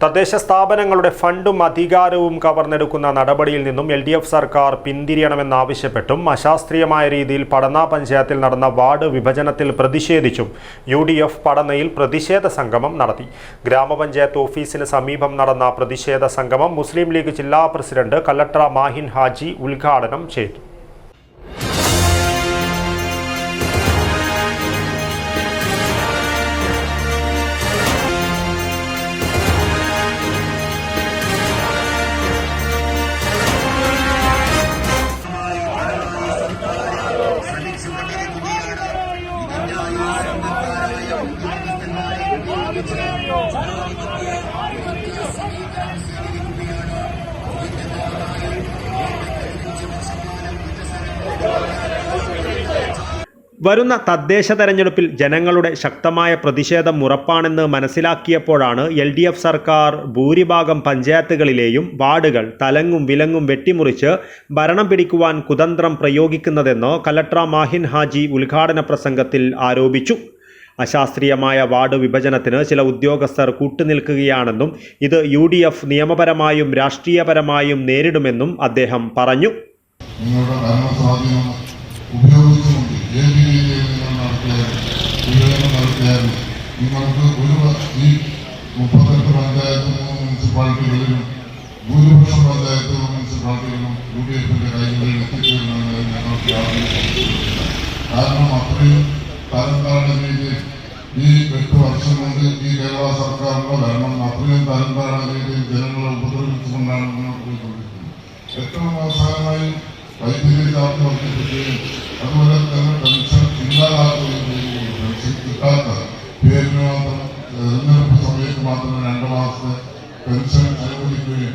തദ്ദേശ സ്ഥാപനങ്ങളുടെ ഫണ്ടും അധികാരവും കവർന്നെടുക്കുന്ന നടപടിയിൽ നിന്നും LDF സർക്കാർ പിന്തിരിയണമെന്നാവശ്യപ്പെട്ടും അശാസ്ത്രീയമായ രീതിയിൽ പടന്ന പഞ്ചായത്തിൽ നടന്ന വാർഡ് വിഭജനത്തിൽ പ്രതിഷേധിച്ചും UDF പടന്നയിൽ പ്രതിഷേധ സംഗമം നടത്തി. ഗ്രാമപഞ്ചായത്ത് ഓഫീസിന് സമീപം നടന്ന പ്രതിഷേധ സംഗമം മുസ്ലിം ലീഗ് ജില്ലാ പ്രസിഡന്റ് കല്ലട്ര മാഹിൻ ഹാജി ഉദ്ഘാടനം ചെയ്തു. വരുന്ന തദ്ദേശ തെരഞ്ഞെടുപ്പിൽ ജനങ്ങളുടെ ശക്തമായ പ്രതിഷേധം ഉറപ്പാണെന്ന് മനസ്സിലാക്കിയപ്പോഴാണ് LDF സർക്കാർ ഭൂരിഭാഗം പഞ്ചായത്തുകളിലെയും വാർഡുകൾ തലങ്ങും വിലങ്ങും വെട്ടിമുറിച്ച് ഭരണം പിടിക്കുവാൻ കുതന്ത്രം പ്രയോഗിക്കുന്നതെന്ന് കല്ലട്ര മാഹിൻ ഹാജി ഉദ്ഘാടന പ്രസംഗത്തിൽ ആരോപിച്ചു. അശാസ്ത്രീയമായ വാർഡ് വിഭജനത്തിന് ചില ഉദ്യോഗസ്ഥർ കൂട്ടുനിൽക്കുകയാണെന്നും ഇത് UDF നിയമപരമായും രാഷ്ട്രീയപരമായും നേരിടുമെന്നും അദ്ദേഹം പറഞ്ഞു. നിങ്ങൾക്ക് ഈ 38 പഞ്ചായത്തും മുനിസിപ്പാലിറ്റികളിലും ഭൂരിപക്ഷം പഞ്ചായത്തുകളും മുനിസിപ്പാലിറ്റികളും UDFിന്റെ കൈകളിൽ എത്തിച്ചേരുന്നതായി ഞങ്ങൾക്ക് കാരണം അത്രയും തരംതാഴ്ന്ന രീതിയിൽ ഈ 8 വർഷം കൊണ്ട് ഈ കേരള സർക്കാരിന്റെ ഭരണം അത്രയും തരംതാഴ്ന്ന രീതിയിൽ ജനങ്ങളെ ഉപദ്രവിച്ചുകൊണ്ടാണ് മുന്നോട്ട് പോയിക്കൊണ്ടിരിക്കുന്നത്. ഏറ്റവും അവസാനമായി വൈദ്യുതി ചാർജ് വർദ്ധിപ്പിക്കുകയും അതുപോലെ തന്നെ പെൻഷൻ ഇല്ലാതാക്കുകയും ചെയ്യുകയും പെൻഷൻ കിട്ടാത്ത പേരിന് മാത്രം തെരഞ്ഞെടുപ്പ് സമയത്ത് മാത്രം 2 മാസത്തെ പെൻഷൻ അനുവദിക്കുകയും.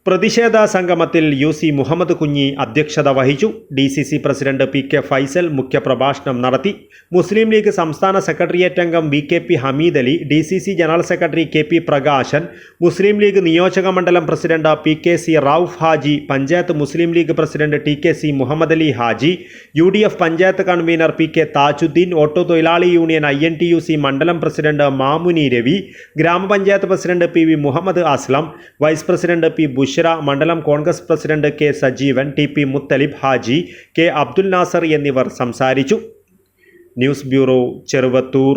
പ്രതിഷേധ സംഗമത്തിൽ UC മുഹമ്മദ് കുഞ്ഞി അധ്യക്ഷത വഹിച്ചു. DCC പ്രസിഡന്റ് PK ഫൈസൽ മുഖ്യപ്രഭാഷണം നടത്തി. മുസ്ലിം ലീഗ് സംസ്ഥാന സെക്രട്ടേറിയറ്റ് അംഗം VKP Hameed Ali, DCC general secretary KP Prakashan, Muslim League നിയോജക മണ്ഡലം president PKC Rauf Haji, panchayat Muslim League president TKC Muhammad Ali Haji, UDF panchayat convener PK Thajudheen, auto തൊഴിലാളി യൂണിയൻ INTUC മണ്ഡലം പ്രസിഡന്റ് മാമുനി രവി, ഗ്രാമപഞ്ചായത്ത് president PV Muhammad Aslam, vice president P Bushra, മണ്ഡലം Congress president K Sajeevan, TP Muthalib Haji, K Abdul Nasar എന്നിവർ സംസാരിച്ചു. News bureau, Cheruvathur.